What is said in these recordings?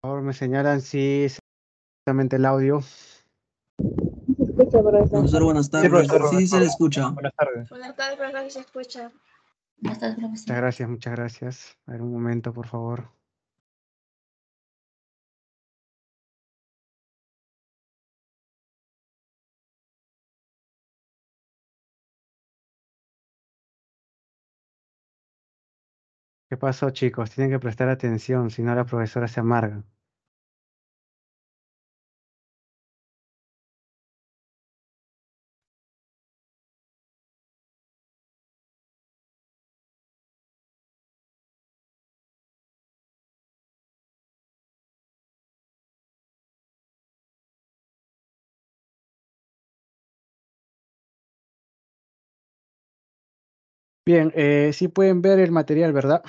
Por favor, me señalan si es exactamente el audio. Se escucha, profesor. Profesor, buenas Sí, tardes. profesor. Sí, se le escucha. Buenas tardes. Buenas tardes, profesor, se escucha. Buenas tardes, Muchas profesor. gracias, muchas gracias. A ver, un momento, por favor. ¿Qué pasó, chicos? Tienen que prestar atención, si no la profesora se amarga. Bien, sí pueden ver el material, ¿verdad?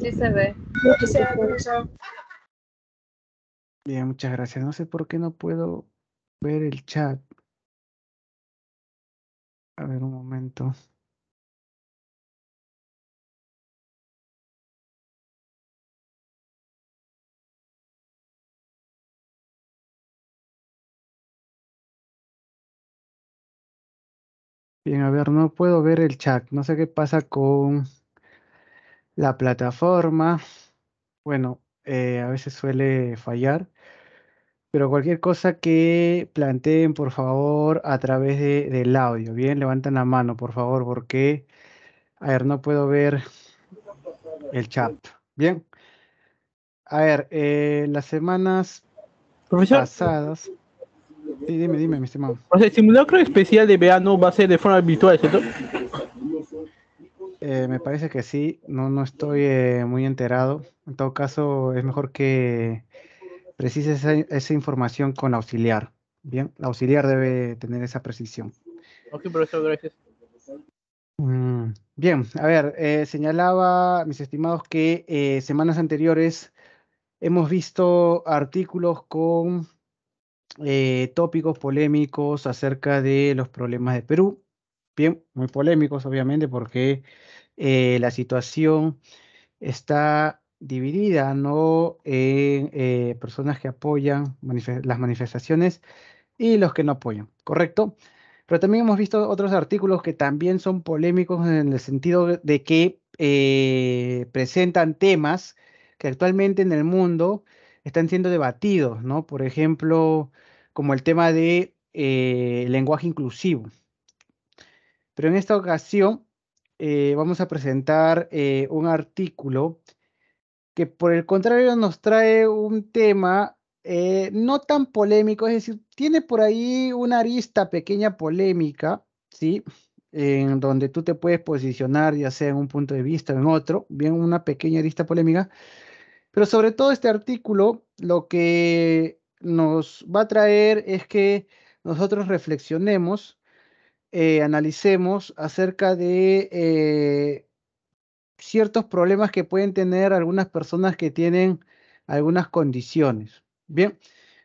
Sí se ve. Sí, se ve, profesor. Bien, muchas gracias. No sé por qué no puedo ver el chat. A ver, un momento. Bien, a ver, no puedo ver el chat. No sé qué pasa con la plataforma. Bueno, a veces suele fallar. Pero cualquier cosa que planteen, por favor, a través del audio. Bien, levanten la mano, por favor, porque, a ver, no puedo ver el chat. Bien, a ver, las semanas Profesor, pasadas. Sí, dime, mi estimado. o sea, el simulacro especial de verano va a ser de forma virtual, ¿cierto? Me parece que sí, no estoy muy enterado. En todo caso, es mejor que precises esa información con auxiliar. Bien, la auxiliar debe tener esa precisión. Ok, profesor, gracias. Bien, a ver, señalaba, mis estimados, que semanas anteriores hemos visto artículos con tópicos polémicos acerca de los problemas de Perú. Bien, muy polémicos, obviamente, porque la situación está dividida, ¿no? En personas que apoyan las manifestaciones y los que no apoyan, ¿correcto? Pero también hemos visto otros artículos que también son polémicos en el sentido de que presentan temas que actualmente en el mundo están siendo debatidos, ¿no? Por ejemplo, como el tema de lenguaje inclusivo. Pero en esta ocasión vamos a presentar un artículo que por el contrario nos trae un tema no tan polémico, es decir, tiene por ahí una arista pequeña polémica, ¿sí? En donde tú te puedes posicionar ya sea en un punto de vista o en otro, bien una pequeña arista polémica, pero sobre todo este artículo lo que nos va a traer es que nosotros reflexionemos, analicemos acerca de ciertos problemas que pueden tener algunas personas que tienen algunas condiciones. Bien,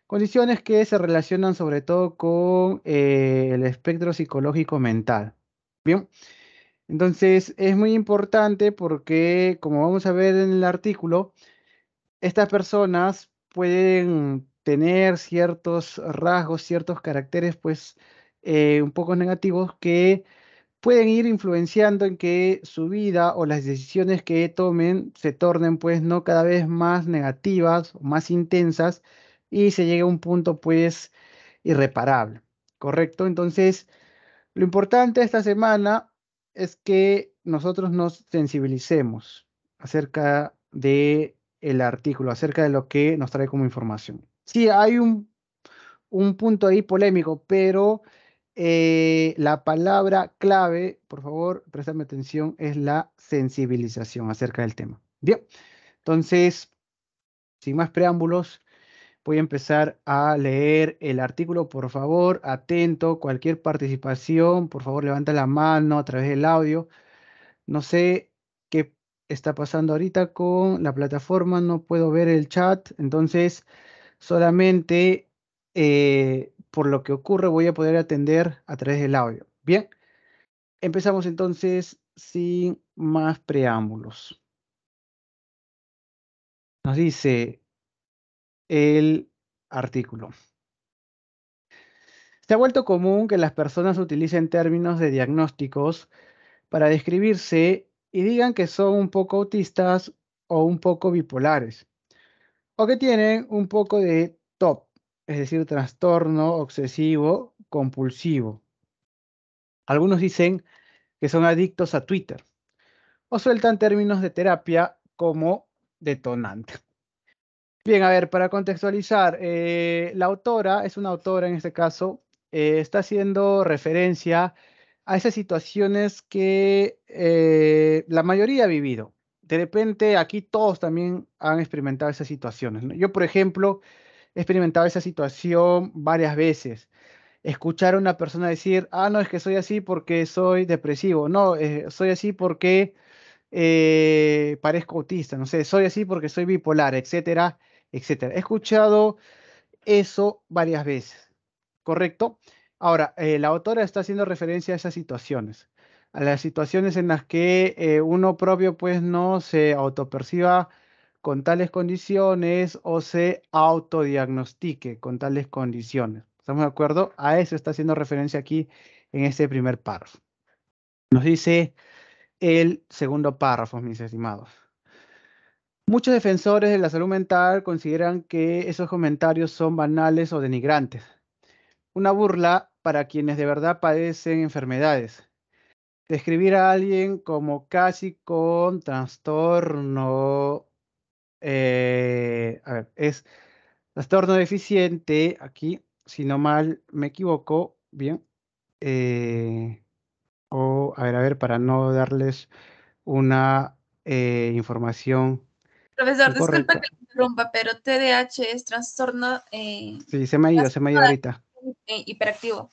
condiciones que se relacionan sobre todo con el espectro psicológico mental. Bien, entonces es muy importante porque, como vamos a ver en el artículo, estas personas pueden tener ciertos rasgos, ciertos caracteres, pues, un poco negativos que pueden ir influenciando en que su vida o las decisiones que tomen se tornen pues no cada vez más negativas o más intensas y se llegue a un punto pues irreparable, ¿correcto? Entonces, lo importante esta semana es que nosotros nos sensibilicemos acerca de el artículo, acerca de lo que nos trae como información. Sí, hay un punto ahí polémico, pero la palabra clave, por favor, préstame atención, es la sensibilización acerca del tema. Bien, entonces, sin más preámbulos, voy a empezar a leer el artículo, por favor, atento, cualquier participación, por favor, levanta la mano a través del audio. No sé qué está pasando ahorita con la plataforma, no puedo ver el chat, entonces solamente por lo que ocurre voy a poder atender a través del audio. Bien, empezamos entonces sin más preámbulos. Nos dice el artículo. Se ha vuelto común que las personas utilicen términos de diagnósticos para describirse y digan que son un poco autistas o un poco bipolares, o que tienen un poco de TOP, es decir, trastorno obsesivo compulsivo. Algunos dicen que son adictos a Twitter o sueltan términos de terapia como detonante. Bien, a ver, para contextualizar, la autora, es una autora en este caso, está haciendo referencia a esas situaciones que la mayoría ha vivido. De repente, aquí todos también han experimentado esas situaciones, ¿no? Yo, por ejemplo, he experimentado esa situación varias veces. Escuchar a una persona decir, ah, no, es que soy así porque soy depresivo, no, soy así porque parezco autista, no sé, soy así porque soy bipolar, etcétera, etcétera. He escuchado eso varias veces, ¿correcto? Ahora, la autora está haciendo referencia a las situaciones en las que uno propio pues no se autoperciba con tales condiciones o se autodiagnostique con tales condiciones. ¿Estamos de acuerdo? A eso está haciendo referencia aquí en este primer párrafo. Nos dice el segundo párrafo, mis estimados. Muchos defensores de la salud mental consideran que esos comentarios son banales o denigrantes, una burla para quienes de verdad padecen enfermedades. Describir a alguien como casi con trastorno, a ver, es trastorno deficiente, aquí, si no mal me equivoco, bien, o a ver, para no darles una información Profesor, disculpa incorrecta. que le interrumpa, pero TDAH es trastorno Sí, se me ha ido ahorita. hiperactivo.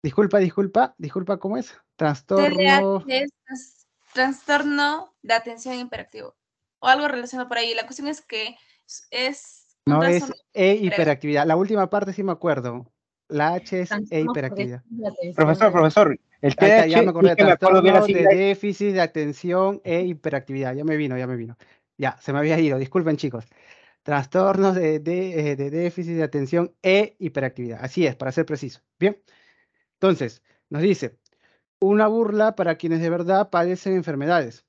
Disculpa, ¿cómo es? TDAH Trastorno. es trastorno de atención hiperactivo o algo relacionado por ahí. La cuestión es que es un No trastorno es E cerebral. hiperactividad. La última parte sí me acuerdo. La H es E Trastorno por hiperactividad. déficit de atención. Profesor, el Ahí está, ya me TDAH, sí acordé. que me acuerdo bien la Trastorno de sigla. déficit de atención e hiperactividad. Ya me vino. Ya, se me había ido. Disculpen, chicos. Trastornos de déficit de atención e hiperactividad. Así es, para ser preciso. Bien. Entonces, nos dice, una burla para quienes de verdad padecen enfermedades.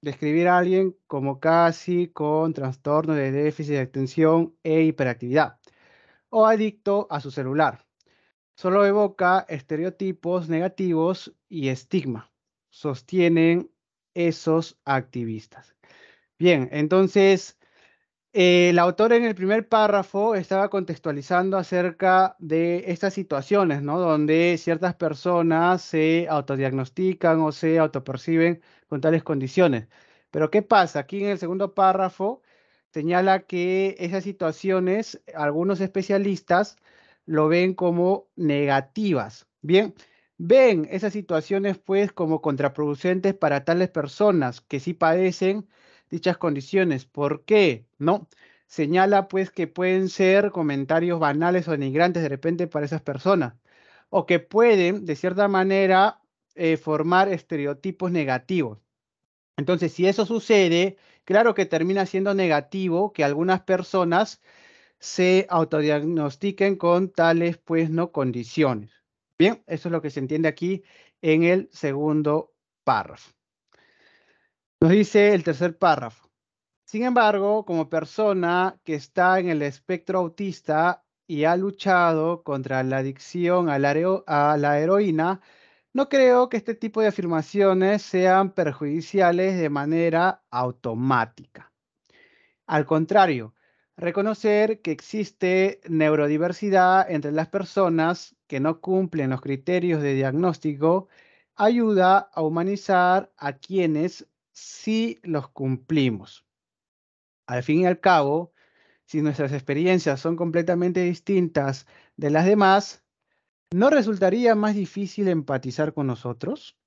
Describir a alguien como casi con trastorno de déficit de atención e hiperactividad o adicto a su celular. Solo evoca estereotipos negativos y estigma, sostienen esos activistas. Bien, entonces el autor en el primer párrafo estaba contextualizando acerca de estas situaciones, ¿no? Donde ciertas personas se autodiagnostican o se autoperciben con tales condiciones. Pero ¿qué pasa? Aquí en el segundo párrafo señala que esas situaciones, algunos especialistas lo ven como negativas. Bien, ven esas situaciones pues como contraproducentes para tales personas que sí padecen dichas condiciones. ¿Por qué? ¿No? Señala pues que pueden ser comentarios banales o denigrantes de repente para esas personas, o que pueden, de cierta manera, formar estereotipos negativos. Entonces, si eso sucede, claro que termina siendo negativo que algunas personas se autodiagnostiquen con tales, pues, no condiciones. Bien, eso es lo que se entiende aquí en el segundo párrafo. Nos dice el tercer párrafo. Sin embargo, como persona que está en el espectro autista y ha luchado contra la adicción a la heroína, no creo que este tipo de afirmaciones sean perjudiciales de manera automática. Al contrario, reconocer que existe neurodiversidad entre las personas que no cumplen los criterios de diagnóstico ayuda a humanizar a quienes sí los cumplimos. Al fin y al cabo, si nuestras experiencias son completamente distintas de las demás, ¿no resultaría más difícil empatizar con nosotros?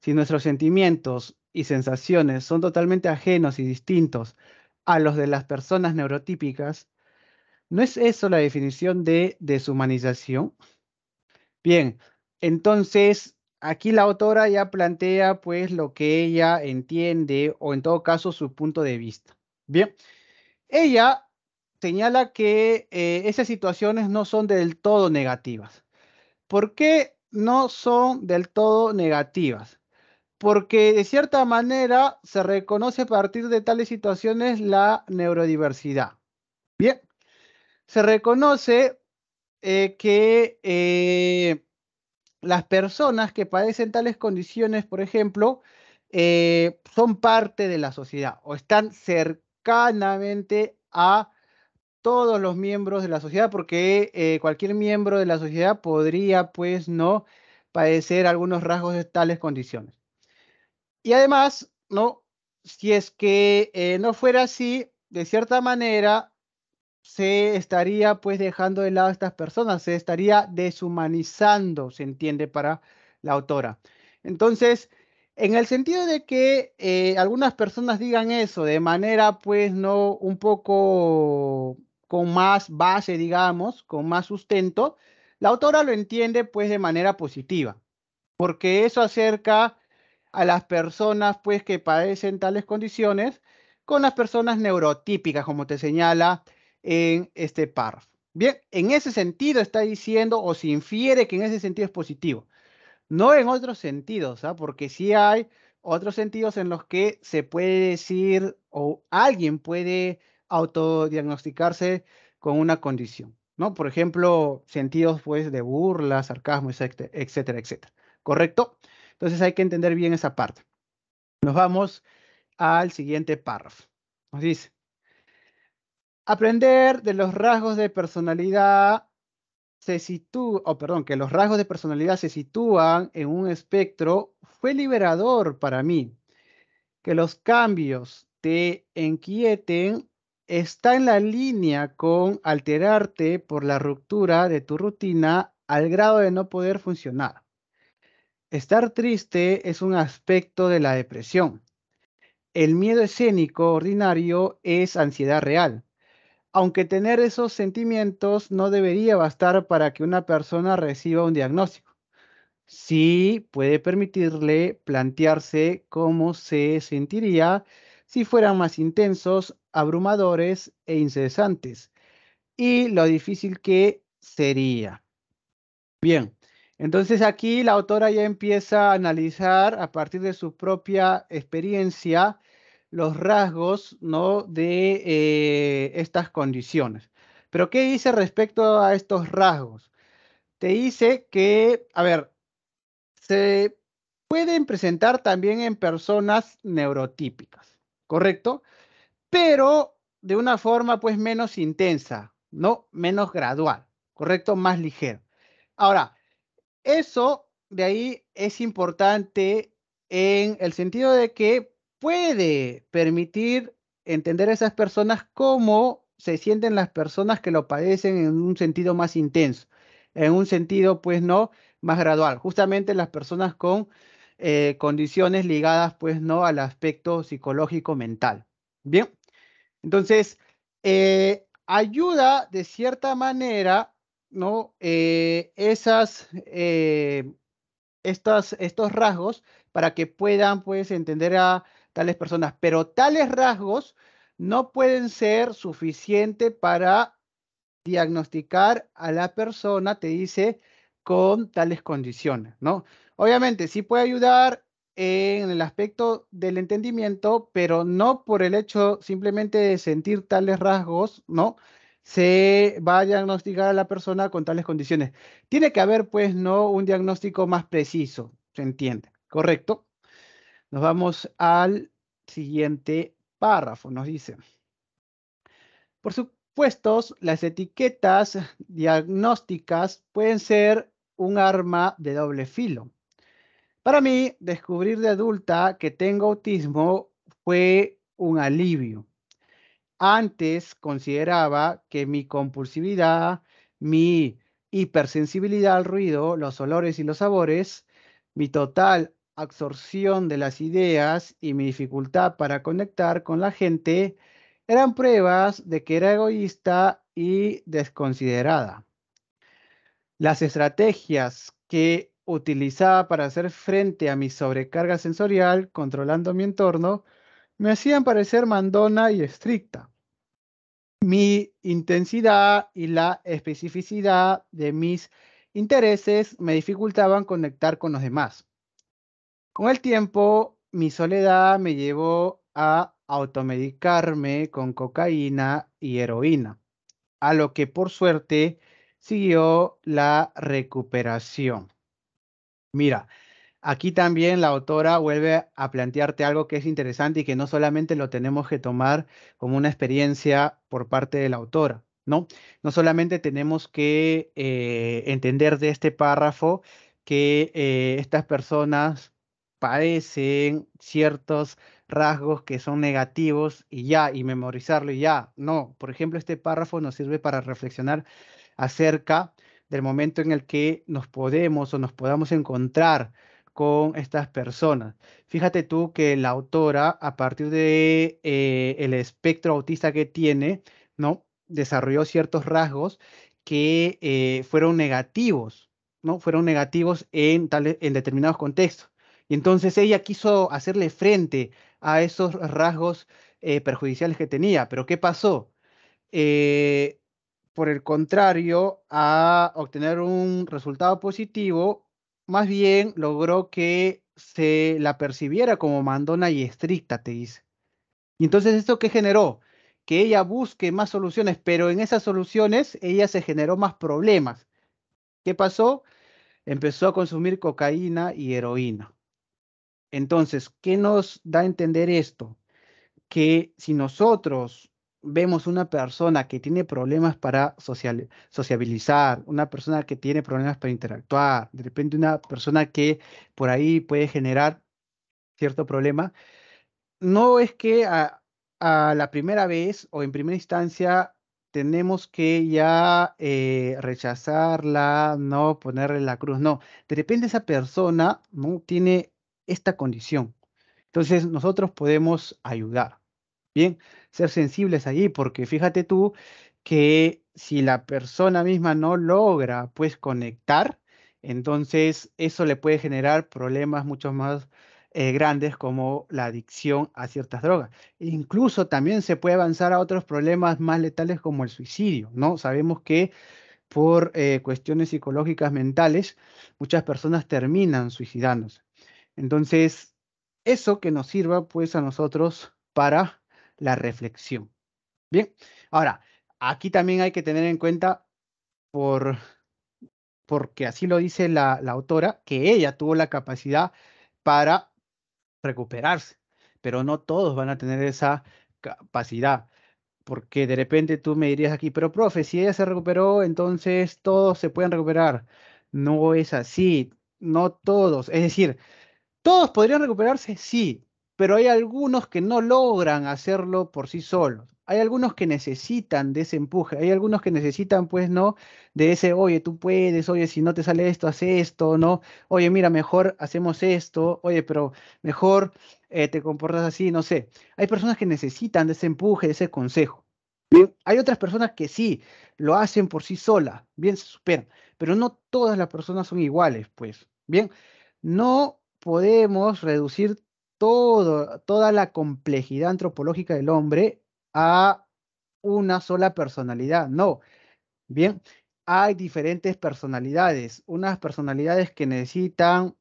Si nuestros sentimientos y sensaciones son totalmente ajenos y distintos a los de las personas neurotípicas, ¿no es eso la definición de deshumanización? Bien, entonces aquí la autora ya plantea pues lo que ella entiende o en todo caso su punto de vista. Bien. Ella señala que esas situaciones no son del todo negativas. ¿Por qué no son del todo negativas? Porque de cierta manera se reconoce a partir de tales situaciones la neurodiversidad. Bien, se reconoce que las personas que padecen tales condiciones, por ejemplo, son parte de la sociedad o están cercanamente a todos los miembros de la sociedad, porque cualquier miembro de la sociedad podría, pues, no padecer algunos rasgos de tales condiciones. Y además, ¿no? Si es que no fuera así, de cierta manera, se estaría pues dejando de lado a estas personas, se estaría deshumanizando, se entiende, para la autora. Entonces, en el sentido de que algunas personas digan eso de manera pues no un poco con más base, digamos, con más sustento, la autora lo entiende pues de manera positiva, porque eso acerca a las personas pues que padecen tales condiciones con las personas neurotípicas, como te señala en este párrafo. Bien, en ese sentido está diciendo o se infiere que en ese sentido es positivo, no en otros sentidos, ¿ah? Porque sí hay otros sentidos en los que se puede decir o alguien puede autodiagnosticarse con una condición, ¿no? Por ejemplo, sentidos pues de burla, sarcasmo, etcétera, etcétera, etcétera. ¿Correcto? Entonces hay que entender bien esa parte. Nos vamos al siguiente párrafo. Nos dice, aprender de los rasgos de personalidad se sitúa, o perdón, que los rasgos de personalidad se sitúan en un espectro fue liberador para mí. Que los cambios te inquieten está en la línea con alterarte por la ruptura de tu rutina al grado de no poder funcionar. Estar triste es un aspecto de la depresión. El miedo escénico ordinario es ansiedad real, aunque tener esos sentimientos no debería bastar para que una persona reciba un diagnóstico. Sí puede permitirle plantearse cómo se sentiría si fueran más intensos, abrumadores e incesantes, y lo difícil que sería. Bien, entonces aquí la autora ya empieza a analizar a partir de su propia experiencia los rasgos, ¿no? de estas condiciones. Pero ¿qué dice respecto a estos rasgos? Te dice que, a ver, se pueden presentar también en personas neurotípicas, ¿correcto? Pero de una forma pues menos intensa, ¿no? Menos gradual, ¿correcto? Más ligero. Ahora, eso de ahí es importante en el sentido de que puede permitir entender a esas personas cómo se sienten las personas que lo padecen en un sentido más intenso, en un sentido pues no más gradual, justamente las personas con condiciones ligadas pues no al aspecto psicológico mental. Bien, entonces ayuda de cierta manera, ¿no? Estos rasgos para que puedan pues entender a tales personas, pero tales rasgos no pueden ser suficientes para diagnosticar a la persona, te dice, con tales condiciones, ¿no? Obviamente sí puede ayudar en el aspecto del entendimiento, pero no por el hecho simplemente de sentir tales rasgos, ¿no? Se va a diagnosticar a la persona con tales condiciones. Tiene que haber, pues, ¿no? Un diagnóstico más preciso, ¿se entiende? ¿Correcto? Nos vamos al siguiente párrafo, nos dice. Por supuesto, las etiquetas diagnósticas pueden ser un arma de doble filo. Para mí, descubrir de adulta que tengo autismo fue un alivio. Antes consideraba que mi compulsividad, mi hipersensibilidad al ruido, los olores y los sabores, mi total absorción de las ideas y mi dificultad para conectar con la gente eran pruebas de que era egoísta y desconsiderada. Las estrategias que utilizaba para hacer frente a mi sobrecarga sensorial, controlando mi entorno, me hacían parecer mandona y estricta. mi intensidad y la especificidad de mis intereses me dificultaban conectar con los demás. Con el tiempo, mi soledad me llevó a automedicarme con cocaína y heroína, a lo que por suerte siguió la recuperación. Mira, aquí también la autora vuelve a plantearte algo que es interesante y que no solamente lo tenemos que tomar como una experiencia por parte de la autora, ¿no? No solamente tenemos que entender de este párrafo que estas personas padecen ciertos rasgos que son negativos y ya, y memorizarlo y ya. No, por ejemplo, este párrafo nos sirve para reflexionar acerca del momento en el que nos podemos o nos podamos encontrar con estas personas. Fíjate tú que la autora, a partir de el espectro autista que tiene, ¿no? Desarrolló ciertos rasgos que fueron negativos, ¿no? Fueron negativos en determinados contextos. Y entonces ella quiso hacerle frente a esos rasgos perjudiciales que tenía. Pero ¿qué pasó? eh, por el contrario, a obtener un resultado positivo, más bien logró que se la percibiera como mandona y estricta, te dice. Y entonces, ¿esto qué generó? Que ella busque más soluciones, pero en esas soluciones ella se generó más problemas. ¿Qué pasó? Empezó a consumir cocaína y heroína. Entonces, ¿qué nos da a entender esto? Que si nosotros vemos una persona que tiene problemas para sociabilizar, una persona que tiene problemas para interactuar, de repente una persona que por ahí puede generar cierto problema, no es que a la primera vez o en primera instancia tenemos que ya rechazarla, no ponerle la cruz, no. De repente esa persona no tiene esta condición. Entonces nosotros podemos ayudar. Bien, ser sensibles allí, porque fíjate tú que si la persona misma no logra pues conectar, entonces eso le puede generar problemas mucho más grandes como la adicción a ciertas drogas. E incluso también se puede avanzar a otros problemas más letales como el suicidio, ¿no? Sabemos que por cuestiones psicológicas mentales, muchas personas terminan suicidándose. Entonces, eso que nos sirva pues a nosotros para la reflexión. Bien, ahora, aquí también hay que tener en cuenta, por, porque así lo dice la autora, que ella tuvo la capacidad para recuperarse, pero no todos van a tener esa capacidad. Porque de repente tú me dirías aquí, pero profe, si ella se recuperó, entonces todos se pueden recuperar. No es así, no todos. Es decir, todos podrían recuperarse, sí, pero hay algunos que no logran hacerlo por sí solos. Hay algunos que necesitan de ese empuje, hay algunos que necesitan, pues, ¿no? De ese, oye, tú puedes, oye, si no te sale esto, haz esto, ¿no? Oye, mira, mejor hacemos esto, oye, pero mejor te comportas así, no sé. Hay personas que necesitan de ese empuje, de ese consejo. Bien, hay otras personas que sí, lo hacen por sí solas, bien, se superan, pero no todas las personas son iguales, pues. Bien, no podemos reducir toda la complejidad antropológica del hombre a una sola personalidad. No, bien, hay diferentes personalidades, unas personalidades que necesitan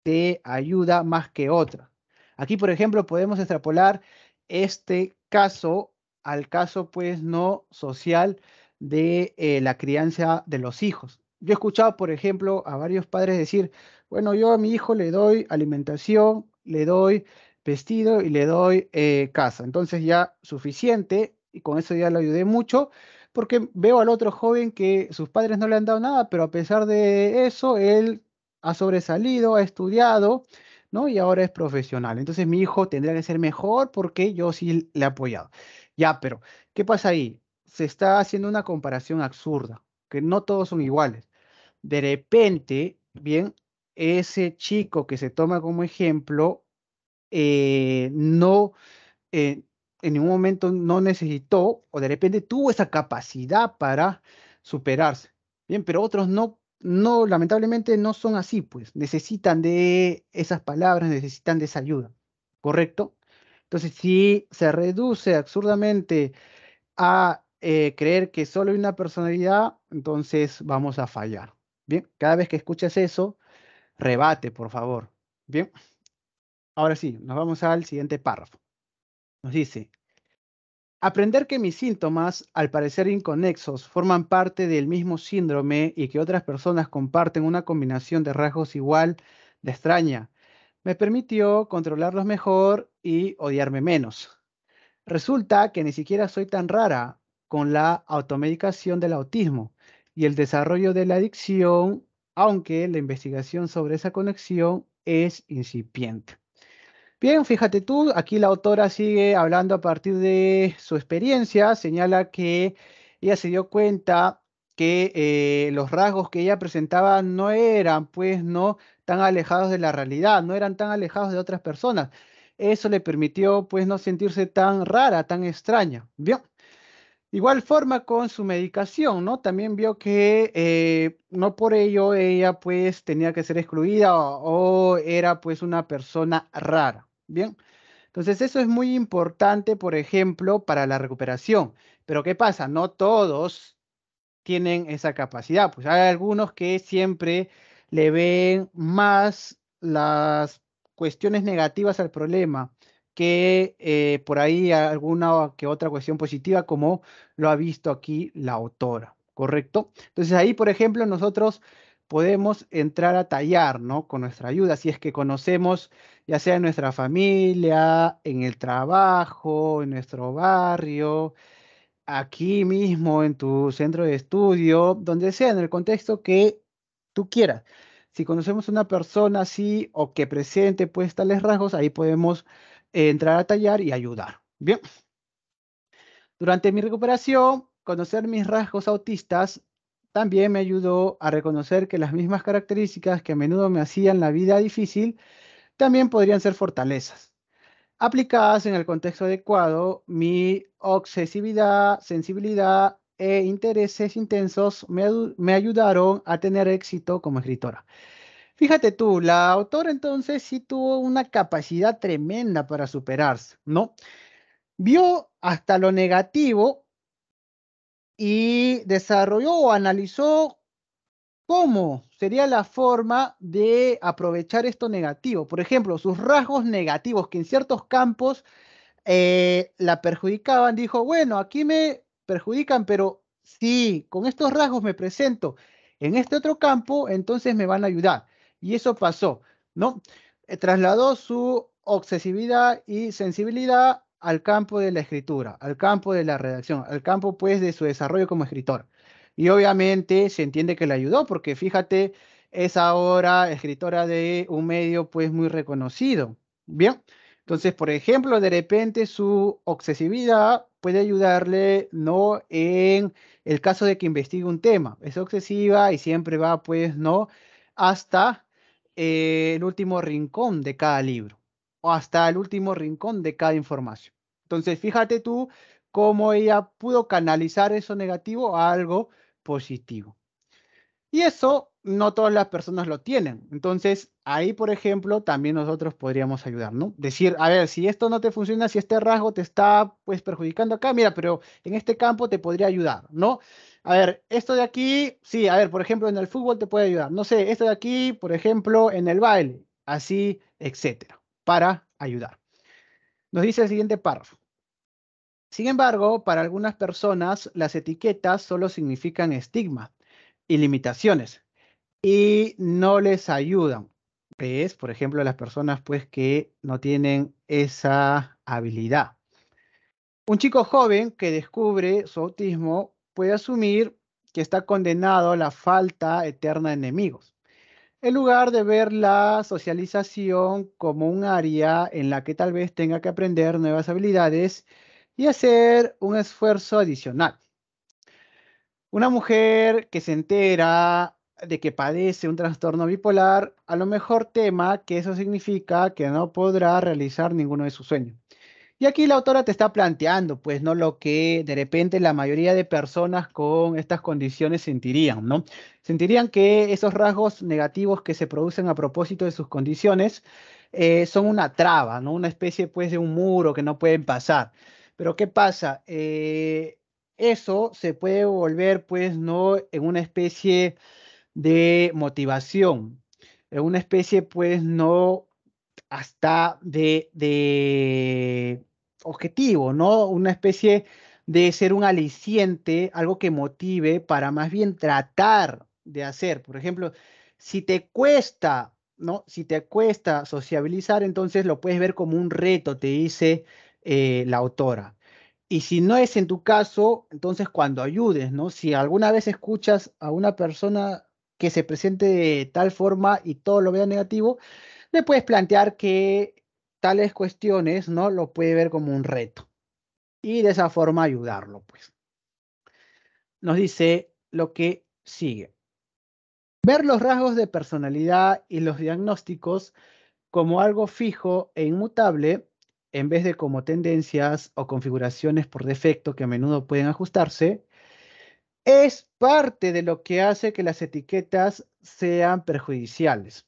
de ayuda más que otras. Aquí, por ejemplo, podemos extrapolar este caso al caso, pues, no social de la crianza de los hijos. Yo he escuchado, por ejemplo, a varios padres decir, bueno, yo a mi hijo le doy alimentación, le doy vestido y le doy casa. Entonces ya suficiente y con eso ya lo ayudé mucho porque veo al otro joven que sus padres no le han dado nada, pero a pesar de eso, él ha sobresalido, ha estudiado, ¿no? Y ahora es profesional. Entonces mi hijo tendría que ser mejor porque yo sí le he apoyado. Ya, pero ¿qué pasa ahí? Se está haciendo una comparación absurda, que no todos son iguales. De repente, bien, ese chico que se toma como ejemplo, no eh, en ningún momento no necesitó o de repente tuvo esa capacidad para superarse. Bien, pero otros no, lamentablemente no son así, pues necesitan de esas palabras, necesitan de esa ayuda, ¿correcto? Entonces, si se reduce absurdamente a creer que solo hay una personalidad, entonces vamos a fallar. Bien, cada vez que escuches eso, rebate, por favor. Bien, ahora sí, nos vamos al siguiente párrafo. Nos dice, aprender que mis síntomas, al parecer inconexos, forman parte del mismo síndrome y que otras personas comparten una combinación de rasgos igual de extraña, me permitió controlarlos mejor y odiarme menos. Resulta que ni siquiera soy tan rara con la automedicación del autismo y el desarrollo de la adicción, aunque la investigación sobre esa conexión es incipiente. Bien, fíjate tú, aquí la autora sigue hablando a partir de su experiencia, señala que ella se dio cuenta que los rasgos que ella presentaba no eran, pues, no tan alejados de la realidad, no eran tan alejados de otras personas. Eso le permitió, pues, no sentirse tan rara, tan extraña. Bien. Igual forma con su medicación, ¿no? También vio que no por ello ella pues tenía que ser excluida o era pues una persona rara. Bien, entonces eso es muy importante, por ejemplo, para la recuperación. Pero ¿qué pasa? No todos tienen esa capacidad. Pues hay algunos que siempre le ven más las cuestiones negativas al problema que por ahí alguna que otra cuestión positiva, como lo ha visto aquí la autora, ¿correcto? Entonces ahí, por ejemplo, nosotros podemos entrar a tallar, ¿no? Con nuestra ayuda, si es que conocemos, ya sea en nuestra familia, en el trabajo, en nuestro barrio, aquí mismo en tu centro de estudio, donde sea, en el contexto que tú quieras. Si conocemos una persona así o que presente pues tales rasgos, ahí podemos entrar a tallar y ayudar. Bien, durante mi recuperación, conocer mis rasgos autistas también me ayudó a reconocer que las mismas características que a menudo me hacían la vida difícil también podrían ser fortalezas. Aplicadas en el contexto adecuado, mi obsesividad, sensibilidad e intereses intensos me ayudaron a tener éxito como escritora. Fíjate tú, la autora entonces sí tuvo una capacidad tremenda para superarse, ¿no? Vio hasta lo negativo y desarrolló o analizó cómo sería la forma de aprovechar esto negativo. Por ejemplo, sus rasgos negativos que en ciertos campos la perjudicaban, dijo, bueno, aquí me perjudican, pero si con estos rasgos me presento en este otro campo, entonces me van a ayudar. Y eso pasó, ¿no? Trasladó su obsesividad y sensibilidad al campo de la escritura, al campo de la redacción, al campo pues de su desarrollo como escritor. Y obviamente se entiende que le ayudó, porque fíjate, es ahora escritora de un medio pues muy reconocido. Bien. Entonces, por ejemplo, de repente su obsesividad puede ayudarle, ¿no? En el caso de que investigue un tema. Es obsesiva y siempre va, pues, ¿no? Hasta el último rincón de cada libro o hasta el último rincón de cada información. Entonces, fíjate tú cómo ella pudo canalizar eso negativo a algo positivo. Y eso no todas las personas lo tienen. Entonces, ahí, por ejemplo, también nosotros podríamos ayudar, ¿no? Decir, a ver, si esto no te funciona, si este rasgo te está, pues, perjudicando acá, mira, pero en este campo te podría ayudar, ¿no? A ver, esto de aquí, sí, a ver, por ejemplo, en el fútbol te puede ayudar. No sé, esto de aquí, por ejemplo, en el baile, así, etcétera, para ayudar. Nos dice el siguiente párrafo. Sin embargo, para algunas personas, las etiquetas solo significan estigma y limitaciones y no les ayudan. Es, por ejemplo, las personas pues que no tienen esa habilidad. Un chico joven que descubre su autismo puede asumir que está condenado a la falta eterna de enemigos, en lugar de ver la socialización como un área en la que tal vez tenga que aprender nuevas habilidades y hacer un esfuerzo adicional. Una mujer que se entera de que padece un trastorno bipolar, a lo mejor tema que eso significa que no podrá realizar ninguno de sus sueños. Y aquí la autora te está planteando, pues, ¿no? Lo que de repente la mayoría de personas con estas condiciones sentirían, ¿no? Sentirían que esos rasgos negativos que se producen a propósito de sus condiciones son una traba, ¿no? Una especie, pues, de un muro que no pueden pasar. Pero ¿qué pasa? eso se puede volver, pues, ¿no? En una especie de motivación, en una especie, pues, ¿no? Hasta de objetivo, ¿no? Una especie de ser un aliciente, algo que motive para más bien tratar de hacer. Por ejemplo, si te cuesta, ¿no? Si te cuesta sociabilizar, entonces lo puedes ver como un reto, te dice la autora. Y si no es en tu caso, entonces cuando ayudes, ¿no? Si alguna vez escuchas a una persona que se presente de tal forma y todo lo vea negativo, le puedes plantear que tales cuestiones, ¿no? Lo puede ver como un reto y de esa forma ayudarlo, pues. Nos dice lo que sigue. Ver los rasgos de personalidad y los diagnósticos como algo fijo e inmutable, en vez de como tendencias o configuraciones por defecto que a menudo pueden ajustarse, es parte de lo que hace que las etiquetas sean perjudiciales.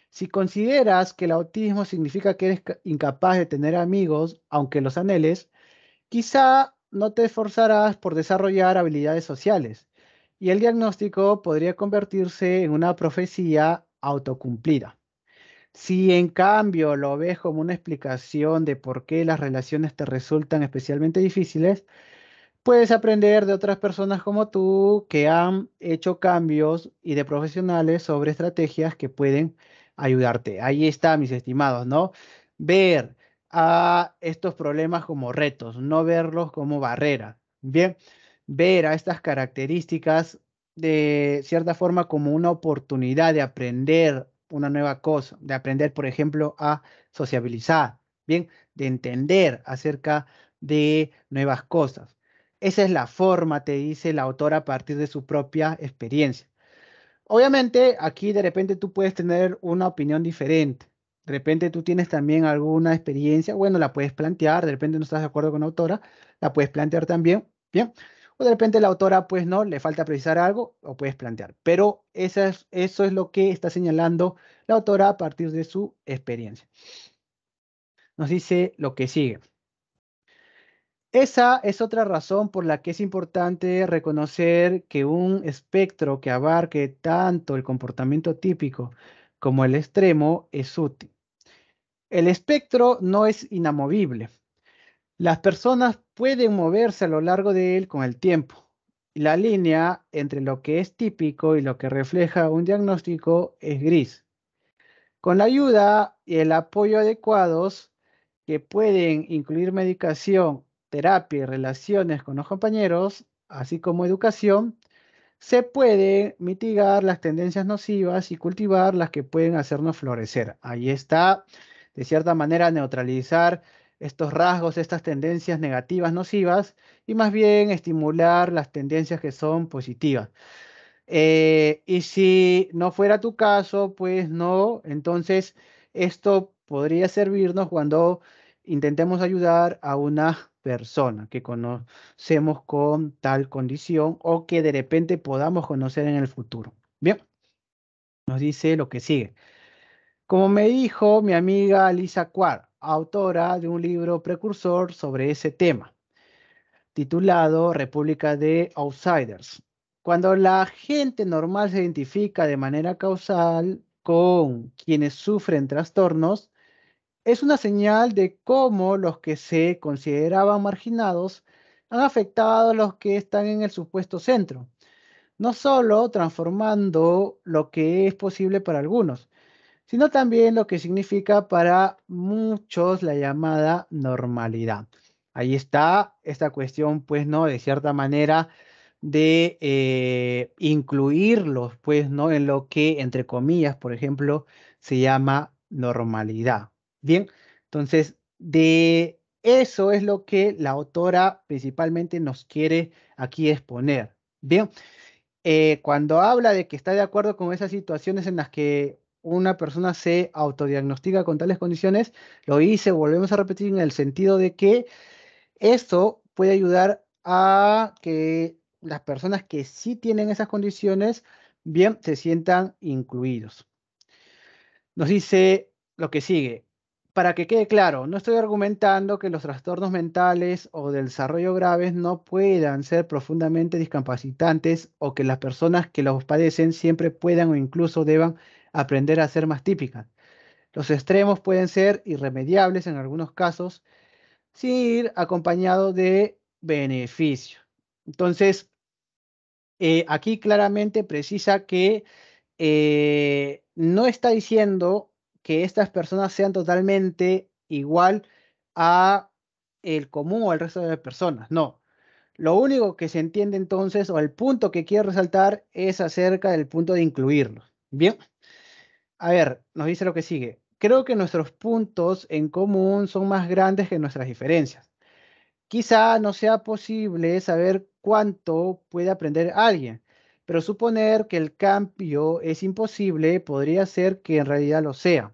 Si consideras que el autismo significa que eres incapaz de tener amigos, aunque los anheles, quizá no te esforzarás por desarrollar habilidades sociales, y el diagnóstico podría convertirse en una profecía autocumplida. Si en cambio lo ves como una explicación de por qué las relaciones te resultan especialmente difíciles, puedes aprender de otras personas como tú que han hecho cambios y de profesionales sobre estrategias que pueden ayudarte. Ahí está, mis estimados, ¿no? Ver a estos problemas como retos, no verlos como barreras. Bien, ver a estas características de cierta forma como una oportunidad de aprender una nueva cosa, de aprender, por ejemplo, a sociabilizar, bien, de entender acerca de nuevas cosas. Esa es la forma, te dice la autora a partir de su propia experiencia. Obviamente, aquí de repente tú puedes tener una opinión diferente. De repente tú tienes también alguna experiencia, bueno, la puedes plantear, de repente no estás de acuerdo con la autora, la puedes plantear también, ¿bien? O de repente la autora, pues no, le falta precisar algo, o puedes plantear. Pero eso es lo que está señalando la autora a partir de su experiencia. Nos dice lo que sigue. Esa es otra razón por la que es importante reconocer que un espectro que abarque tanto el comportamiento típico como el extremo es útil. El espectro no es inamovible. Las personas pueden moverse a lo largo de él con el tiempo. La línea entre lo que es típico y lo que refleja un diagnóstico es gris. Con la ayuda y el apoyo adecuados, que pueden incluir medicación, terapia y relaciones con los compañeros, así como educación, se puede mitigar las tendencias nocivas y cultivar las que pueden hacernos florecer. Ahí está, de cierta manera, neutralizar estos rasgos, estas tendencias negativas nocivas y más bien estimular las tendencias que son positivas. Y si no fuera tu caso, pues no, entonces esto podría servirnos cuando intentemos ayudar a una persona que conocemos con tal condición o que de repente podamos conocer en el futuro. Bien, nos dice lo que sigue. Como me dijo mi amiga Lisa Quar, autora de un libro precursor sobre ese tema titulado República de Outsiders. Cuando la gente normal se identifica de manera causal con quienes sufren trastornos, es una señal de cómo los que se consideraban marginados han afectado a los que están en el supuesto centro, no solo transformando lo que es posible para algunos, sino también lo que significa para muchos la llamada normalidad. Ahí está esta cuestión, pues, ¿no? De cierta manera, de incluirlos, pues, ¿no? En lo que, entre comillas, por ejemplo, se llama normalidad. Bien, entonces, de eso es lo que la autora principalmente nos quiere aquí exponer. Bien, cuando habla de que está de acuerdo con esas situaciones en las que una persona se autodiagnostica con tales condiciones, lo hice, volvemos a repetir en el sentido de que esto puede ayudar a que las personas que sí tienen esas condiciones, bien, se sientan incluidos. Nos dice lo que sigue. para que quede claro, no estoy argumentando que los trastornos mentales o del desarrollo graves no puedan ser profundamente discapacitantes o que las personas que los padecen siempre puedan o incluso deban aprender a ser más típicas. Los extremos pueden ser irremediables en algunos casos, sin ir acompañado de beneficio. Entonces, aquí claramente precisa que no está diciendo que estas personas sean totalmente igual a el común o el resto de las personas. No. Lo único que se entiende entonces, o el punto que quiero resaltar, es acerca del punto de incluirlos. Bien, a ver, nos dice lo que sigue. Creo que nuestros puntos en común son más grandes que nuestras diferencias. Quizá no sea posible saber cuánto puede aprender alguien, pero suponer que el cambio es imposible podría ser que en realidad lo sea.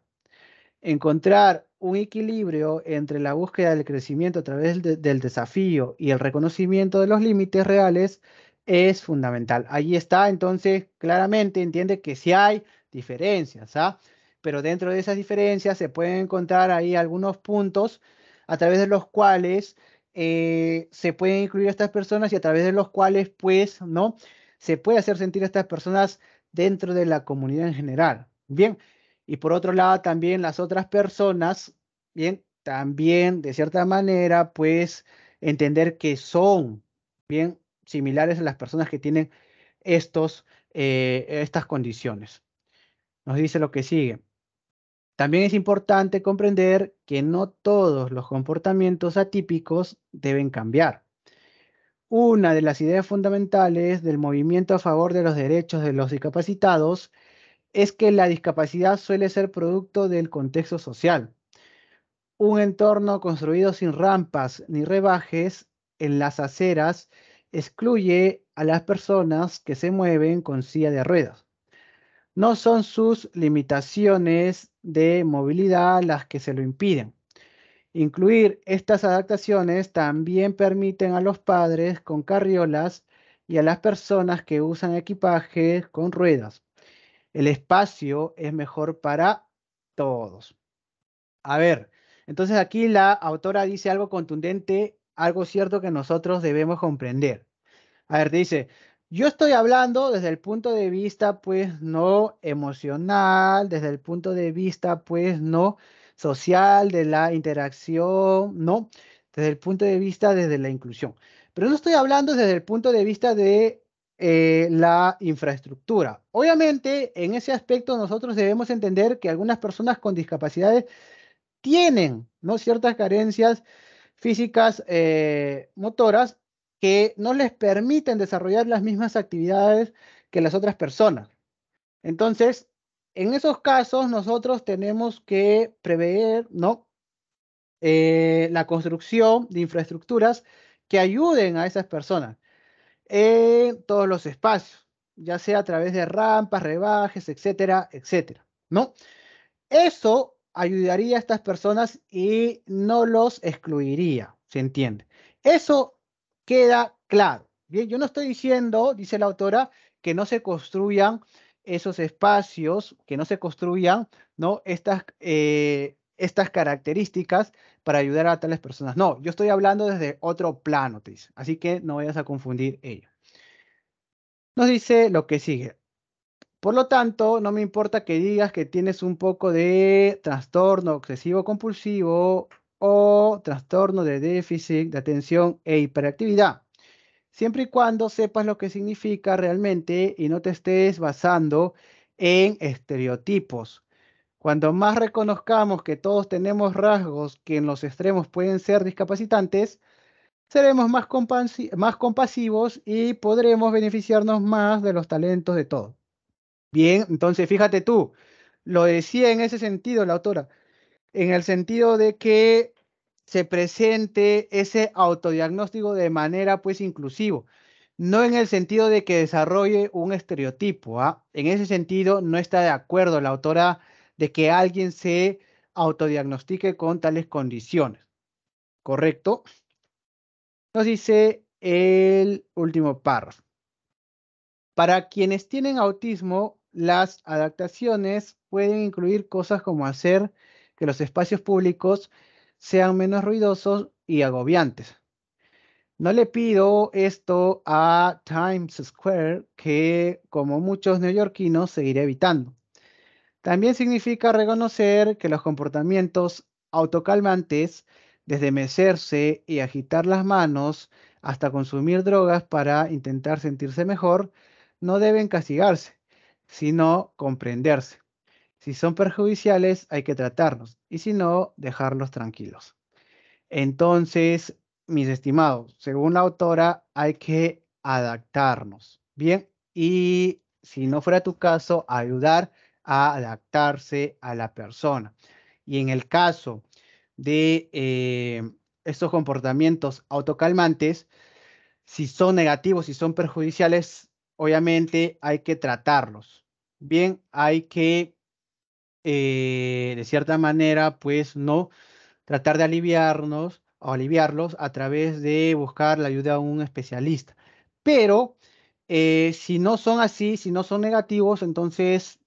Encontrar un equilibrio entre la búsqueda del crecimiento a través del desafío y el reconocimiento de los límites reales es fundamental. Allí está, entonces, claramente entiende que sí hay diferencias, ¿ah? Pero dentro de esas diferencias se pueden encontrar ahí algunos puntos a través de los cuales se pueden incluir a estas personas y a través de los cuales, pues, ¿no? Se puede hacer sentir a estas personas dentro de la comunidad en general. Bien. Y por otro lado, también las otras personas, bien, también de cierta manera, pues entender que son bien similares a las personas que tienen estas condiciones. Nos dice lo que sigue. También es importante comprender que no todos los comportamientos atípicos deben cambiar. Una de las ideas fundamentales del movimiento a favor de los derechos de los discapacitados es que la discapacidad suele ser producto del contexto social. Un entorno construido sin rampas ni rebajes en las aceras excluye a las personas que se mueven con silla de ruedas. No son sus limitaciones de movilidad las que se lo impiden. Incluir estas adaptaciones también permiten a los padres con carriolas y a las personas que usan equipajes con ruedas. El espacio es mejor para todos. A ver, entonces aquí la autora dice algo contundente, algo cierto que nosotros debemos comprender. A ver, dice, yo estoy hablando desde el punto de vista, pues, no emocional, desde el punto de vista, pues, no social, de la interacción, no, desde el punto de vista desde la inclusión. Pero no estoy hablando desde el punto de vista de la infraestructura. Obviamente, en ese aspecto nosotros debemos entender que algunas personas con discapacidades tienen, ¿no? Ciertas carencias físicas, motoras, que no les permiten desarrollar las mismas actividades que las otras personas. Entonces, en esos casos nosotros tenemos que prever, ¿no? La construcción de infraestructuras que ayuden a esas personas en todos los espacios, ya sea a través de rampas, rebajes, etcétera, etcétera, ¿no? Eso ayudaría a estas personas y no los excluiría, ¿se entiende? Eso queda claro. Bien, yo no estoy diciendo, dice la autora, que no se construyan esos espacios, que no se construyan, ¿no? Estas características para ayudar a tales personas. No, yo estoy hablando desde otro plano, te dice. Así que no vayas a confundir ello. Nos dice lo que sigue. Por lo tanto, no me importa que digas que tienes un poco de trastorno obsesivo compulsivo o trastorno de déficit de atención e hiperactividad, siempre y cuando sepas lo que significa realmente y no te estés basando en estereotipos. Cuando más reconozcamos que todos tenemos rasgos que en los extremos pueden ser discapacitantes, seremos más compasivos y podremos beneficiarnos más de los talentos de todos. Bien, entonces fíjate tú, lo decía en ese sentido la autora, en el sentido de que se presente ese autodiagnóstico de manera pues inclusivo, no en el sentido de que desarrolle un estereotipo, ¿ah? En ese sentido no está de acuerdo la autora de que alguien se autodiagnostique con tales condiciones, ¿correcto? Nos dice el último párrafo. Para quienes tienen autismo, las adaptaciones pueden incluir cosas como hacer que los espacios públicos sean menos ruidosos y agobiantes. No le pido esto a Times Square, que como muchos neoyorquinos seguiré evitando. También significa reconocer que los comportamientos autocalmantes, desde mecerse y agitar las manos hasta consumir drogas para intentar sentirse mejor, no deben castigarse, sino comprenderse. Si son perjudiciales, hay que tratarlos y si no, dejarlos tranquilos. Entonces, mis estimados, según la autora, hay que adaptarnos, ¿bien? Y si no fuera tu caso, ayudar a adaptarse a la persona. Y en el caso de estos comportamientos autocalmantes, si son negativos, si son perjudiciales, obviamente hay que tratarlos. Bien, hay que, de cierta manera, pues no tratar de aliviarnos o aliviarlos a través de buscar la ayuda de un especialista. Pero si no son así, si no son negativos, entonces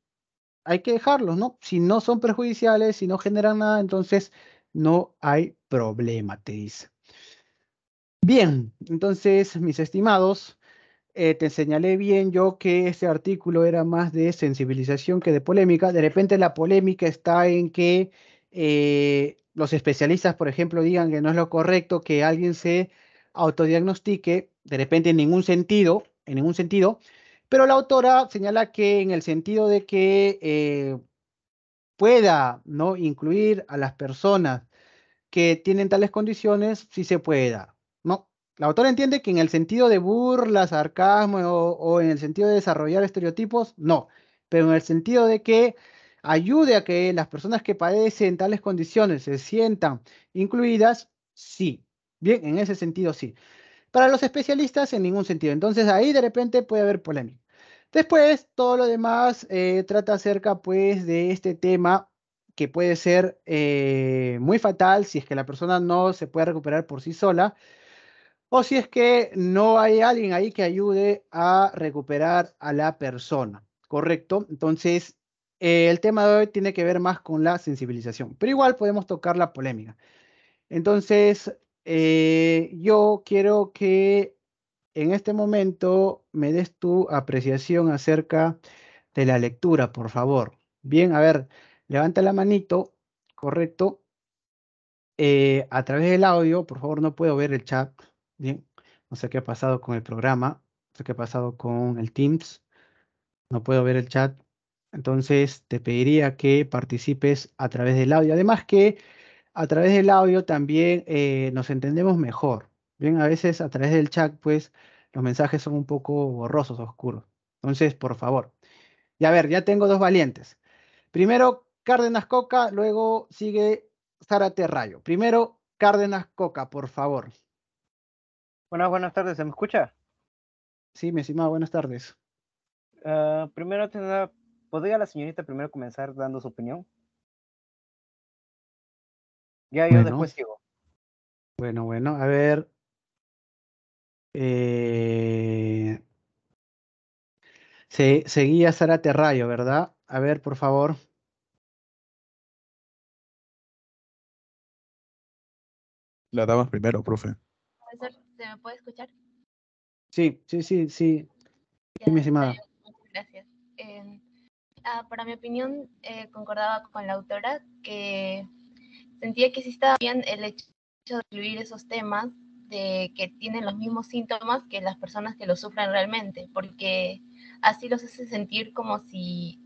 hay que dejarlos, ¿no? Si no son perjudiciales, si no generan nada, entonces no hay problema, te dice. Bien, entonces, mis estimados, te señalé bien yo que este artículo era más de sensibilización que de polémica. De repente la polémica está en que los especialistas, por ejemplo, digan que no es lo correcto que alguien se autodiagnostique, de repente en ningún sentido, pero la autora señala que en el sentido de que pueda, ¿no?, incluir a las personas que tienen tales condiciones, sí se puede dar, ¿no? La autora entiende que en el sentido de burla, sarcasmo o en el sentido de desarrollar estereotipos, no, pero en el sentido de que ayude a que las personas que padecen tales condiciones se sientan incluidas, sí. Bien, en ese sentido sí. Para los especialistas, en ningún sentido. Entonces ahí de repente puede haber polémica. Después, todo lo demás trata acerca pues de este tema que puede ser muy fatal si es que la persona no se puede recuperar por sí sola o si es que no hay alguien ahí que ayude a recuperar a la persona, ¿correcto? Entonces, el tema de hoy tiene que ver más con la sensibilización, pero igual podemos tocar la polémica. Entonces, yo quiero que en este momento me des tu apreciación acerca de la lectura, por favor. Bien, a ver, levanta la manito, correcto. A través del audio, por favor, no puedo ver el chat. Bien, no sé qué ha pasado con el programa, no sé qué ha pasado con el Teams, no puedo ver el chat. Entonces, te pediría que participes a través del audio. Además que a través del audio también nos entendemos mejor. Bien, a veces a través del chat, pues los mensajes son un poco borrosos, oscuros. Entonces, por favor. Y a ver, ya tengo dos valientes. Primero Cárdenas Coca, luego sigue Zárate Rayo. Primero Cárdenas Coca, por favor. Buenas tardes, ¿se me escucha? Sí, mi estimado, buenas tardes. Primero, ¿podría la señorita primero comenzar dando su opinión? Ya yo Bueno, después sigo. bueno, a ver. eh, seguía Zárate Rayo, ¿verdad? A ver, por favor. La damas primero, profe. Profesor, ¿se me puede escuchar? Sí, sí, sí, sí, sí, mi Ya, está estimada. bien, muchas gracias. Para mi opinión, concordaba con la autora que sentía que sí estaba bien el hecho de incluir esos temas de que tienen los mismos síntomas que las personas que lo sufren realmente, porque así los hace sentir como si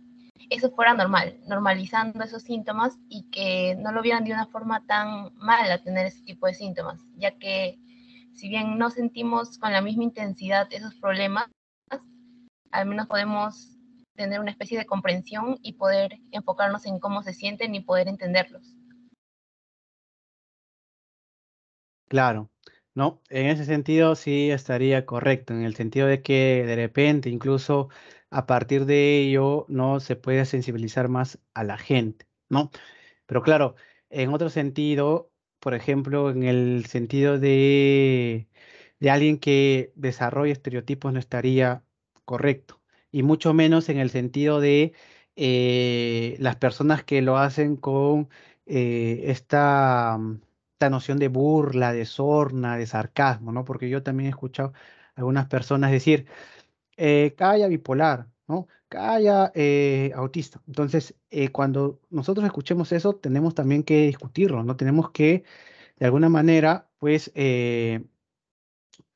eso fuera normal, normalizando esos síntomas y que no lo vieran de una forma tan mala tener ese tipo de síntomas, ya que si bien no sentimos con la misma intensidad esos problemas, al menos podemos tener una especie de comprensión y poder enfocarnos en cómo se sienten y poder entenderlos. Claro, no, en ese sentido sí estaría correcto, en el sentido de que de repente, incluso a partir de ello, no se puede sensibilizar más a la gente, ¿no? Pero claro, en otro sentido, por ejemplo, en el sentido de alguien que desarrolla estereotipos no estaría correcto, y mucho menos en el sentido de las personas que lo hacen con esta noción de burla, de sorna, de sarcasmo, ¿no? Porque yo también he escuchado a algunas personas decir, calla bipolar, ¿no? Calla autista. Entonces, cuando nosotros escuchemos eso, tenemos también que discutirlo, ¿no? Tenemos que, de alguna manera, pues,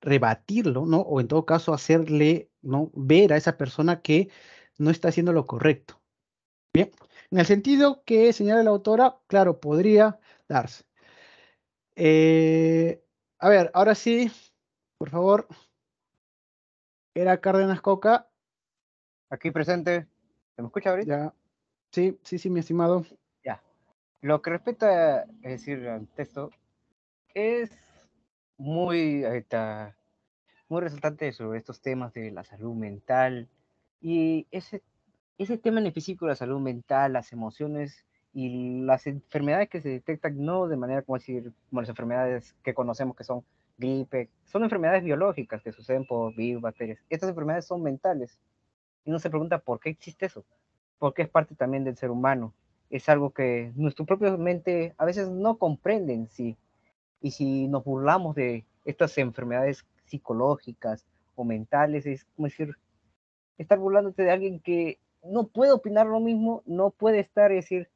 rebatirlo, ¿no? O en todo caso, hacerle, ¿no? Ver a esa persona que no está haciendo lo correcto. Bien, en el sentido que señala la autora, claro, podría darse. Eh, a ver, ahora sí, por favor, era Cárdenas Coca, Aquí presente. ¿Se me escucha ahorita? ya, sí, sí, sí, mi estimado. Ya. Lo que respecta, es decir, al texto, es muy, muy resaltante sobre estos temas de la salud mental y ese tema en específico de la salud mental, las emociones y las enfermedades que se detectan no de manera como decir, como las enfermedades que conocemos que son gripe, son enfermedades biológicas que suceden por virus, bacterias. Estas enfermedades son mentales y uno se pregunta por qué existe eso, porque es parte también del ser humano. Es algo que nuestra propia mente a veces no comprende en sí. Y si nos burlamos de estas enfermedades psicológicas o mentales, es como decir, estar burlándote de alguien que no puede opinar lo mismo, no puede estar, es decir,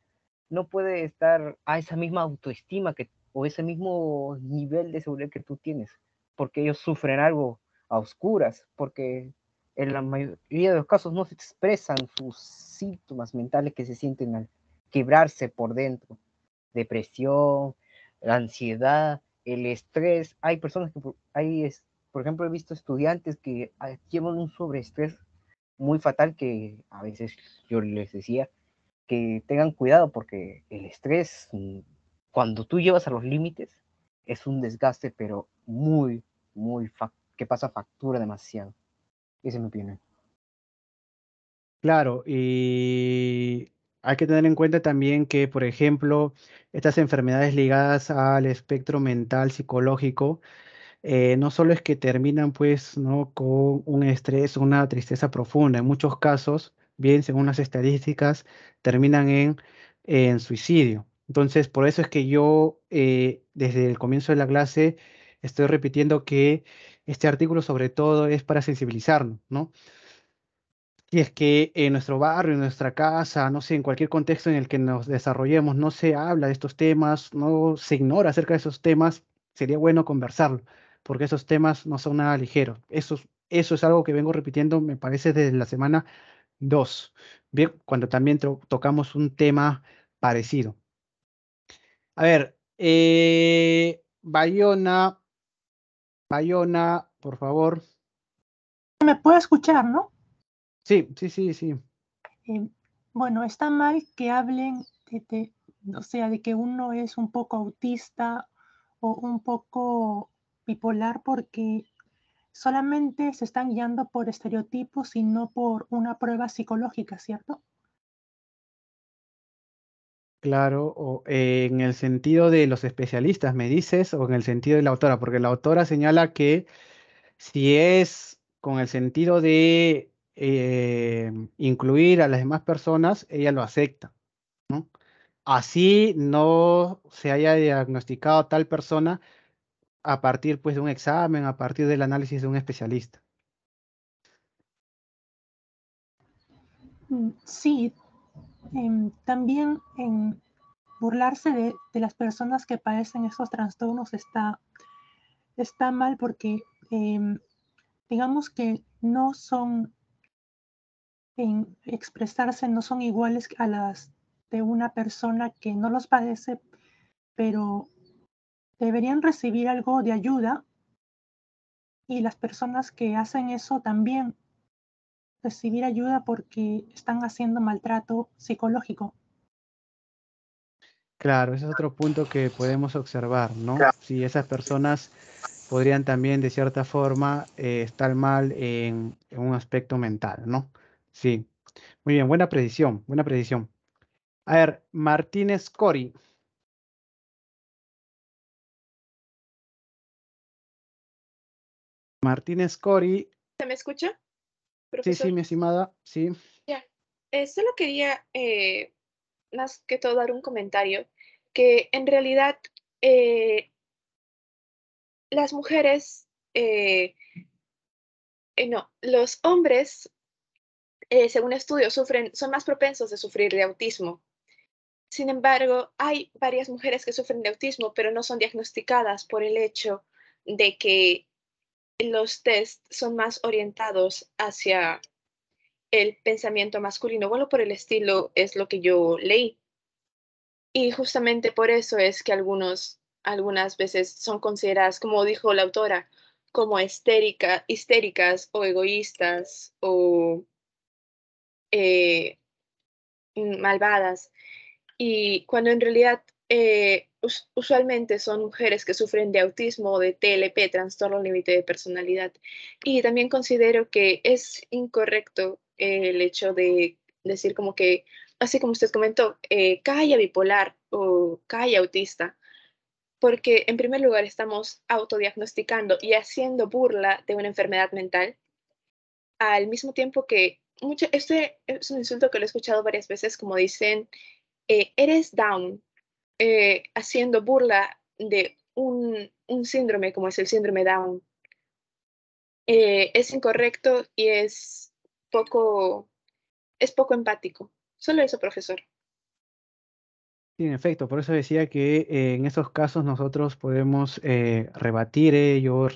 no puede estar a esa misma autoestima que, o ese mismo nivel de seguridad que tú tienes, porque ellos sufren algo a oscuras, porque en la mayoría de los casos no se expresan sus síntomas mentales que se sienten al quebrarse por dentro, depresión, la ansiedad, el estrés. Hay personas que, por ejemplo, he visto estudiantes que llevan un sobreestrés muy fatal que a veces yo les decía que tengan cuidado porque el estrés, cuando tú llevas a los límites, es un desgaste, pero muy, que pasa factura demasiado. Esa es mi opinión. Claro, y hay que tener en cuenta también que, por ejemplo, estas enfermedades ligadas al espectro mental, psicológico, no solo es que terminan pues, ¿no? con un estrés, una tristeza profunda, en muchos casos, bien según las estadísticas, terminan en suicidio. Entonces, por eso es que yo desde el comienzo de la clase estoy repitiendo que este artículo sobre todo es para sensibilizarnos, ¿no? Si es que en nuestro barrio, en nuestra casa, no sé, en cualquier contexto en el que nos desarrollemos, no se habla de estos temas, no se ignora acerca de esos temas, sería bueno conversarlo, porque esos temas no son nada ligeros. Eso es algo que vengo repitiendo, me parece, desde la semana 2, bien, cuando también tocamos un tema parecido. A ver, Bayona, por favor. Me puede escuchar, ¿no? Sí, sí, sí, sí. Eh, bueno, está mal que hablen o sea, de que uno es un poco autista o un poco bipolar porque solamente se están guiando por estereotipos y no por una prueba psicológica, ¿cierto? Claro, o en el sentido de los especialistas, me dices, o en el sentido de la autora, porque la autora señala que si es con el sentido de incluir a las demás personas, ella lo acepta, ¿no? Así no se haya diagnosticado tal persona a partir pues de un examen, a partir del análisis de un especialista. Sí, también en burlarse de las personas que padecen estos trastornos está mal porque digamos que no son en expresarse, no son iguales a las de una persona que no los padece, pero deberían recibir algo de ayuda y las personas que hacen eso también recibir ayuda porque están haciendo maltrato psicológico. Claro, ese es otro punto que podemos observar, ¿no? Si esas personas podrían también, de cierta forma, estar mal en un aspecto mental, ¿no? Sí, muy bien, buena predicción, buena predicción. A ver, Martínez Cori. Martínez Cori, ¿Se me escucha, sí, sí, profesor? mi estimada, sí, Ya. Solo quería más que todo dar un comentario. que en realidad las mujeres, no, los hombres, según estudios, son más propensos de sufrir de autismo. Sin embargo, hay varias mujeres que sufren de autismo, pero no son diagnosticadas por el hecho de que los test son más orientados hacia el pensamiento masculino. Bueno, por el estilo es lo que yo leí. Y justamente por eso es que algunas veces son consideradas, como dijo la autora, como histéricas o egoístas o eh, malvadas. Y cuando en realidad usualmente son mujeres que sufren de autismo o de TLP, trastorno límite de personalidad. Y también considero que es incorrecto el hecho de decir como que, así como usted comentó, calla bipolar o calla autista, porque en primer lugar estamos autodiagnosticando y haciendo burla de una enfermedad mental, al mismo tiempo que este es un insulto que lo he escuchado varias veces, como dicen, eres down, haciendo burla de un síndrome como es el síndrome Down. Es incorrecto y es poco empático. Solo eso, profesor. Sí, en efecto, por eso decía que en esos casos nosotros podemos rebatir ello,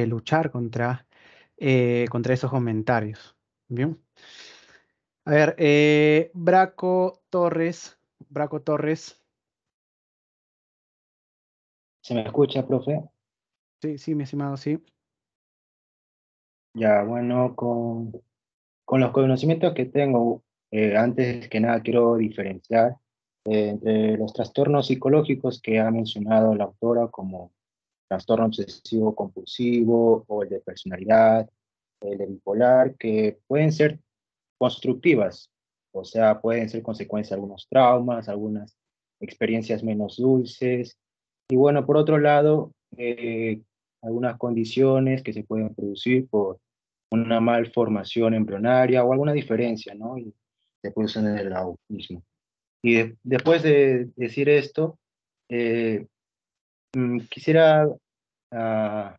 luchar contra esos comentarios. Bien. A ver, Braco Torres, ¿Se me escucha, profe? sí, sí, mi estimado, sí. Ya, bueno, con los conocimientos que tengo, antes que nada quiero diferenciar entre los trastornos psicológicos que ha mencionado la autora, como trastorno obsesivo compulsivo o el de personalidad, el de bipolar, que pueden ser constructivas, o sea, pueden ser consecuencia de algunos traumas, algunas experiencias menos dulces. Y bueno, por otro lado, algunas condiciones que se pueden producir por una malformación embrionaria o alguna diferencia, ¿no? Y se producen en el autismo. Y después de decir esto, eh, quisiera ah,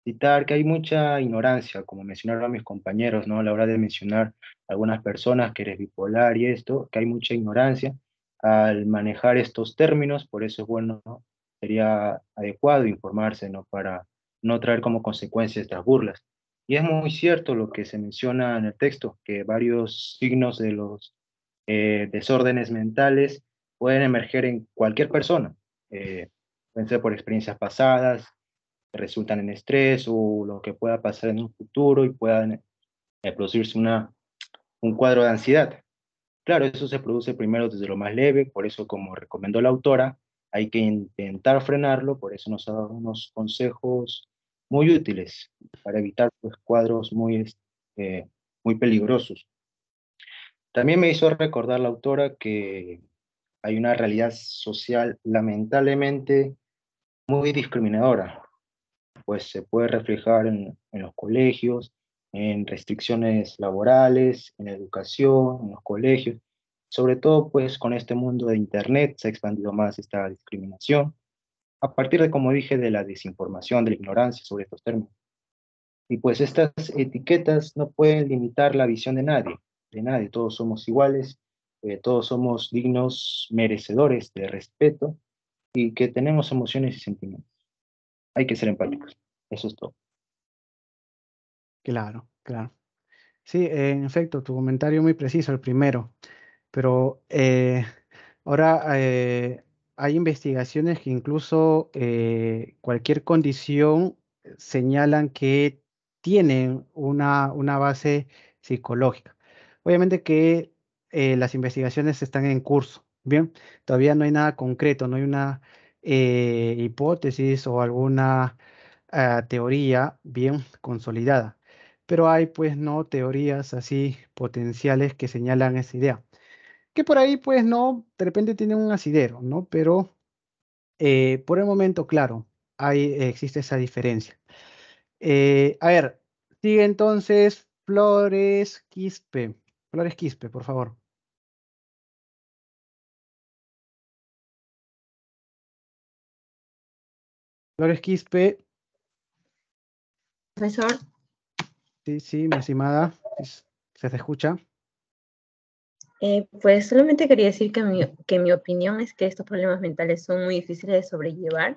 citar que hay mucha ignorancia, como mencionaron mis compañeros, ¿no? A la hora de mencionar a algunas personas que eres bipolar y esto, que hay mucha ignorancia al manejar estos términos, por eso es bueno, ¿no? Sería adecuado informarse, ¿no? Para no traer como consecuencia estas burlas. Y es muy cierto lo que se menciona en el texto, que varios signos de los desórdenes mentales pueden emerger en cualquier persona. Pueden ser por experiencias pasadas, que resultan en estrés o lo que pueda pasar en un futuro y puedan producirse un cuadro de ansiedad. Claro, eso se produce primero desde lo más leve, por eso como recomendó la autora, hay que intentar frenarlo, por eso nos ha dado unos consejos muy útiles para evitar pues, cuadros muy peligrosos. También me hizo recordar la autora que hay una realidad social lamentablemente muy discriminadora, pues se puede reflejar en los colegios, en restricciones laborales, en la educación, en los colegios. Sobre todo, pues con este mundo de Internet se ha expandido más esta discriminación, a partir de, como dije, de la desinformación, de la ignorancia sobre estos términos. Y pues estas etiquetas no pueden limitar la visión de nadie, todos somos iguales, todos somos dignos, merecedores de respeto y que tenemos emociones y sentimientos. Hay que ser empáticos. Eso es todo. Claro, claro. Sí, en efecto, tu comentario muy preciso, el primero. Pero ahora hay investigaciones que incluso cualquier condición señalan que tienen una base psicológica. Obviamente que las investigaciones están en curso, ¿bien? Todavía no hay nada concreto, no hay una hipótesis o alguna teoría bien consolidada, pero hay pues no teorías así potenciales que señalan esa idea que por ahí, pues, no, de repente tienen un asidero, ¿no? Pero por el momento, claro, existe esa diferencia. A ver, sigue entonces Flores Quispe. Flores Quispe, por favor. Flores Quispe, Profesor, sí, mi estimada, se te escucha. pues solamente quería decir que mi opinión es que estos problemas mentales son muy difíciles de sobrellevar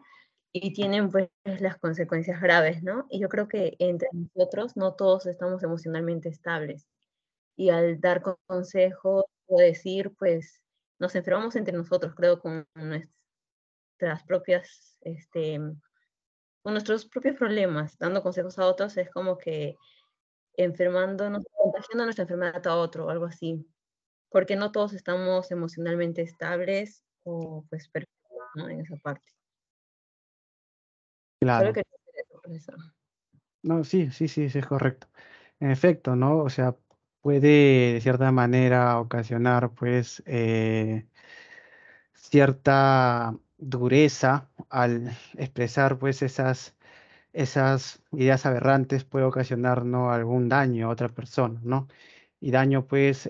y tienen pues las consecuencias graves, ¿no? Y yo creo que entre nosotros no todos estamos emocionalmente estables. Y al dar consejos o decir, pues nos enfermamos entre nosotros, creo, con nuestras propias, con nuestros propios problemas, dando consejos a otros, es como que enfermándonos, contagiando nuestra enfermedad a otro, o algo así. Porque no todos estamos emocionalmente estables o pues perfectos, ¿no? En esa parte. Solo Claro. quería decir eso, profesor. No, sí, es correcto. En efecto, ¿no? O sea, puede de cierta manera ocasionar, pues, cierta dureza al expresar, pues, esas ideas aberrantes, puede ocasionar, ¿no? Algún daño a otra persona, ¿no? Y daño, pues,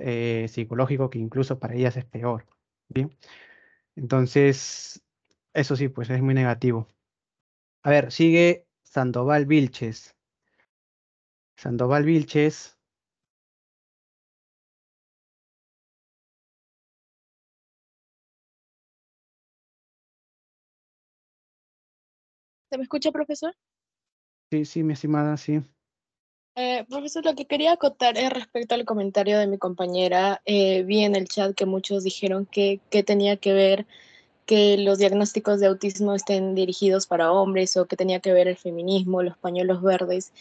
psicológico que incluso para ellas es peor, ¿bien? Entonces, eso sí, pues, es muy negativo. A ver, sigue Sandoval Vilches. Sandoval Vilches. ¿Se me escucha, profesor? Sí, mi estimada, sí. Profesor, lo que quería acotar es respecto al comentario de mi compañera. Vi en el chat que muchos dijeron que tenía que ver que los diagnósticos de autismo estén dirigidos para hombres o que tenía que ver el feminismo, los pañuelos verdes.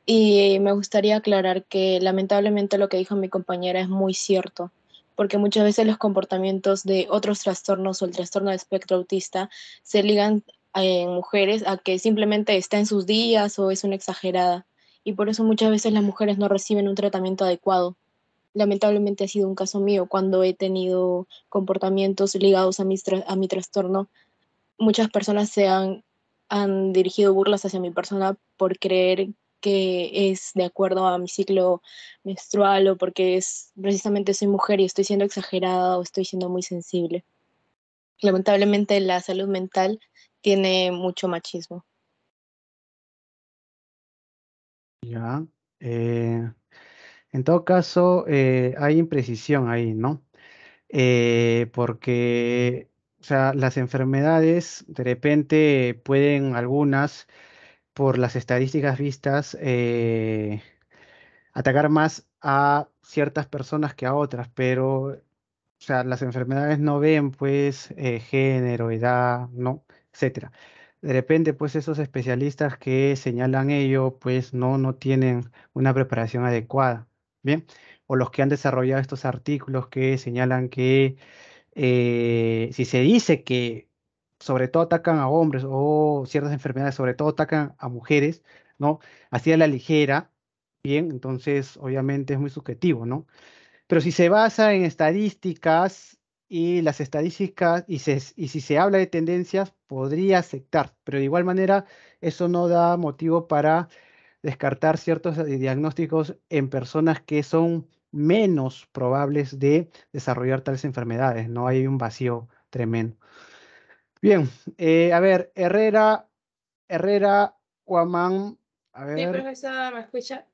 Y me gustaría aclarar que lamentablemente lo que dijo mi compañera es muy cierto, porque muchas veces los comportamientos de otros trastornos o el trastorno de espectro autista se ligan en mujeres a que simplemente está en sus días o es una exagerada. Y por eso muchas veces las mujeres no reciben un tratamiento adecuado. Lamentablemente ha sido un caso mío cuando he tenido comportamientos ligados a a mi trastorno. Muchas personas han dirigido burlas hacia mi persona por creer que es de acuerdo a mi ciclo menstrual o porque es precisamente soy mujer y estoy siendo exagerada o estoy siendo muy sensible. Lamentablemente la salud mental tiene mucho machismo. Ya. En todo caso, hay imprecisión ahí, ¿no? Porque, o sea, las enfermedades de repente pueden algunas, por las estadísticas vistas, atacar más a ciertas personas que a otras, pero, o sea, las enfermedades no ven, pues, género, edad, ¿no? Etcétera. De repente, pues, esos especialistas que señalan ello, pues, no tienen una preparación adecuada, ¿bien? O los que han desarrollado estos artículos que señalan que si se dice que sobre todo atacan a hombres o ciertas enfermedades sobre todo atacan a mujeres, ¿no? Así a la ligera, bien, entonces obviamente es muy subjetivo, ¿no? Pero si se basa en estadísticas y las estadísticas, y si se habla de tendencias, podría aceptar, pero de igual manera eso no da motivo para descartar ciertos diagnósticos en personas que son menos probables de desarrollar tales enfermedades, ¿no? Hay un vacío tremendo. Bien, a ver, Herrera, Guamán, a Sí, ver, profesor, ¿me escucha?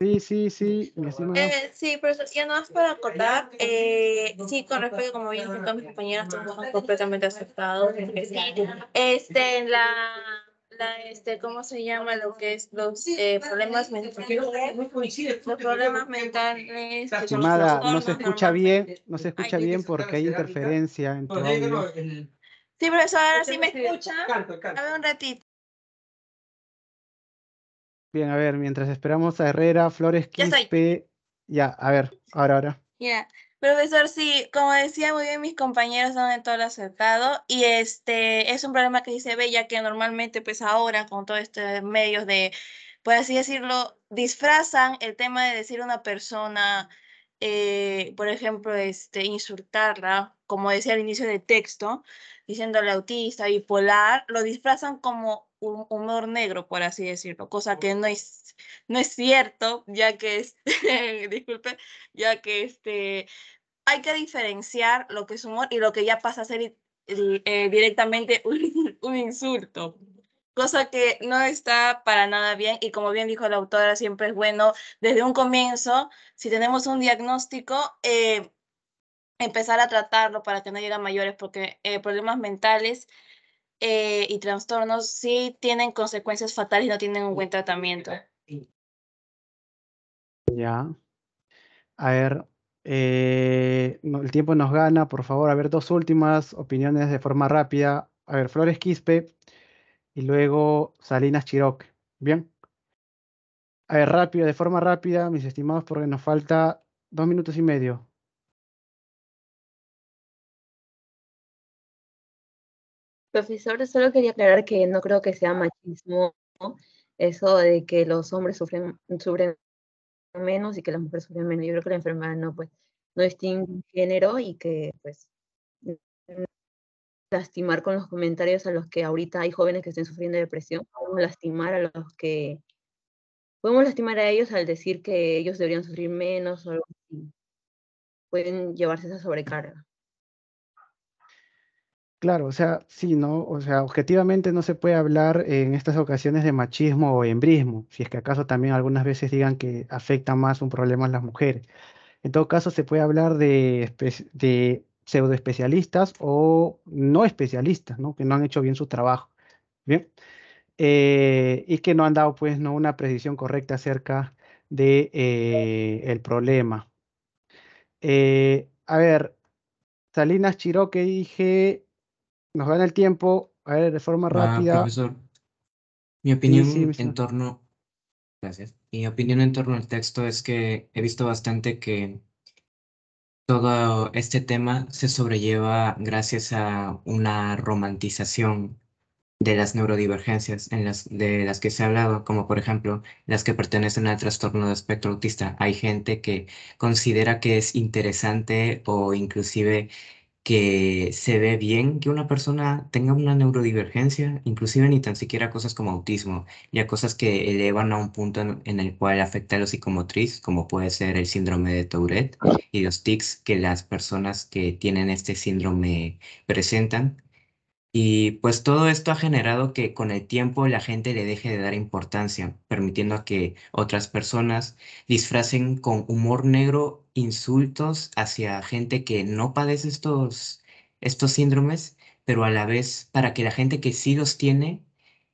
sí, mi estimada. Sí, profesor, ya no más para acotar, sí, con respecto, como bien dijeron mis compañeros, todos son completamente aceptados, porque sí, ¿cómo se llama? Lo que es los problemas mentales, los problemas mentales, que son los Estimada, no se trastornos escucha normalmente. bien, no se Ay, escucha bien porque hay interferencia en tu audio. sí, profesor, ahora sí me escucha. A ver un ratito. Bien, a ver, mientras esperamos a Herrera, Flores Ya estoy. Quispe, ya, a ver, ahora. Ya, profesor, sí, como decía muy bien mis compañeros, son de todo lo acertado y es un problema que sí se ve ya que normalmente pues ahora con todos estos medios de, por así decirlo, disfrazan el tema de decir a una persona, por ejemplo, insultarla, como decía al inicio del texto, diciéndole autista, bipolar, lo disfrazan como un humor negro, por así decirlo, cosa que no es cierto, ya que disculpe, ya que hay que diferenciar lo que es humor y lo que ya pasa a ser directamente un insulto. cosa que no está para nada bien y como bien dijo la autora, siempre es bueno desde un comienzo, si tenemos un diagnóstico, empezar a tratarlo para que no llegue a mayores, porque problemas mentales y trastornos sí tienen consecuencias fatales y no tienen un buen tratamiento. Ya. A ver, el tiempo nos gana, por favor. A ver, dos últimas opiniones de forma rápida. A ver, Flores Quispe y luego Salinas Chiroque. Bien. A ver, rápido, de forma rápida, mis estimados, porque nos falta 2 minutos y medio. Profesor, solo quería aclarar que no creo que sea machismo, ¿no? Eso de que los hombres sufren menos y que las mujeres sufren menos. Yo creo que la enfermedad no distingue género y que pues lastimar con los comentarios a los que ahorita hay jóvenes que estén sufriendo de depresión, podemos lastimar a ellos al decir que ellos deberían sufrir menos o algo así. Pueden llevarse esa sobrecarga. Claro, o sea, sí, ¿no? O sea, objetivamente no se puede hablar en estas ocasiones de machismo o embrismo, si es que acaso también algunas veces digan que afecta más un problema a las mujeres. En todo caso, se puede hablar de pseudoespecialistas o no especialistas, ¿no? Que no han hecho bien su trabajo. Bien. Y que no han dado, pues, ¿no? Una precisión correcta acerca de el problema. A ver, Salinas Chiroque dije, nos gana el tiempo. A ver, de forma rápida. Profesor, mi Sí, sí, opinión en torno, gracias. Mi opinión en torno al texto es que he visto bastante que todo este tema se sobrelleva gracias a una romantización de las neurodivergencias de las que se ha hablado, como por ejemplo las que pertenecen al trastorno de espectro autista. Hay gente que considera que es interesante o inclusive que se ve bien que una persona tenga una neurodivergencia, inclusive ni tan siquiera cosas como autismo, ya cosas que elevan a un punto en el cual afecta a lo psicomotriz, como puede ser el síndrome de Tourette y los tics que las personas que tienen este síndrome presentan. Y pues todo esto ha generado que con el tiempo la gente le deje de dar importancia, permitiendo a que otras personas disfracen con humor negro insultos hacia gente que no padece estos síndromes, pero a la vez para que la gente que sí los tiene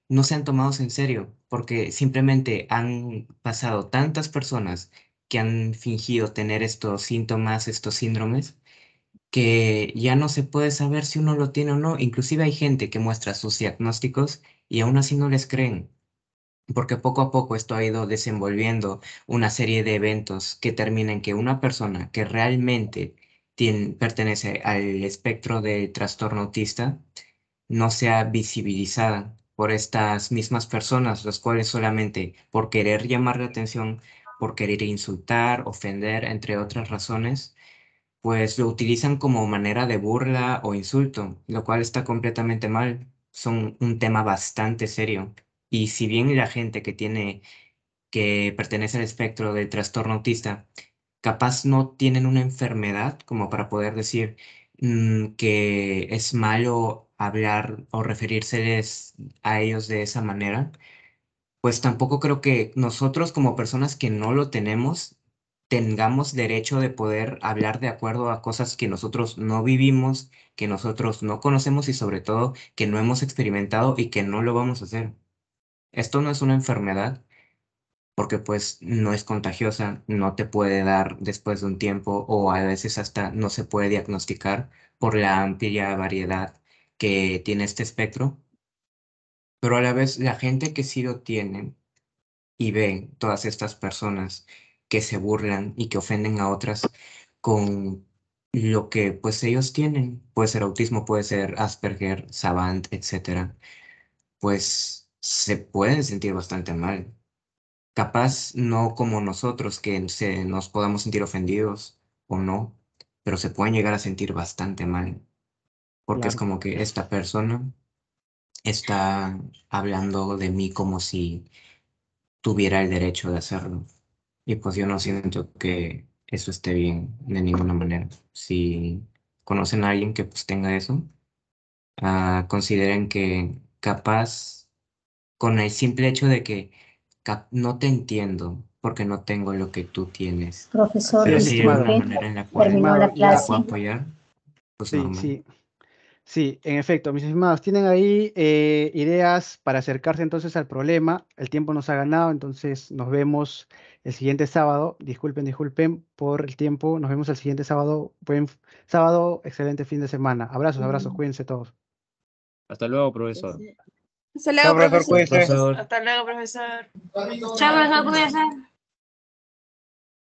no sean tomados en serio, porque simplemente han pasado tantas personas que han fingido tener estos síntomas, estos síndromes que ya no se puede saber si uno lo tiene o no. Inclusive hay gente que muestra sus diagnósticos y aún así no les creen, porque poco a poco esto ha ido desenvolviendo una serie de eventos que terminan que una persona que realmente pertenece al espectro de trastorno autista no sea visibilizada por estas mismas personas, las cuales solamente por querer llamar la atención, por querer insultar, ofender, entre otras razones, pues lo utilizan como manera de burla o insulto, lo cual está completamente mal. Son un tema bastante serio. Y si bien la gente que pertenece al espectro del trastorno autista, capaz no tienen una enfermedad como para poder decir que es malo hablar o referírseles a ellos de esa manera, pues tampoco creo que nosotros como personas que no lo tenemos tengamos derecho de poder hablar de acuerdo a cosas que nosotros no vivimos, que nosotros no conocemos y sobre todo que no hemos experimentado y que no lo vamos a hacer. Esto no es una enfermedad porque pues no es contagiosa, no te puede dar después de un tiempo o a veces hasta no se puede diagnosticar por la amplia variedad que tiene este espectro, pero a la vez la gente que sí lo tiene y ven todas estas personas que se burlan y que ofenden a otras con lo que pues ellos tienen, puede ser autismo, puede ser Asperger, Savant, etcétera, pues se pueden sentir bastante mal. Capaz no como nosotros que nos podamos sentir ofendidos o no, pero se pueden llegar a sentir bastante mal, porque es claro. como que esta persona está hablando de mí como si tuviera el derecho de hacerlo. Y pues yo no siento que eso esté bien de ninguna manera. Si conocen a alguien que pues tenga eso, consideren que capaz con el simple hecho de que no te entiendo porque no tengo lo que tú tienes. Profesor, Pero si hay una disculpe, manera en la cual terminó la te clase. puedo apoyar, pues Sí, normal. sí. Sí, en efecto, mis estimados, tienen ahí ideas para acercarse entonces al problema. El tiempo nos ha ganado, entonces nos vemos el siguiente sábado. Disculpen por el tiempo. Nos vemos el siguiente sábado. Buen sábado, excelente fin de semana. Abrazos, cuídense todos. Hasta luego, profesor. Hasta Chao, luego, profesor, profesor. cuídese. Hasta luego, profesor. Chao, profesor, cuídense.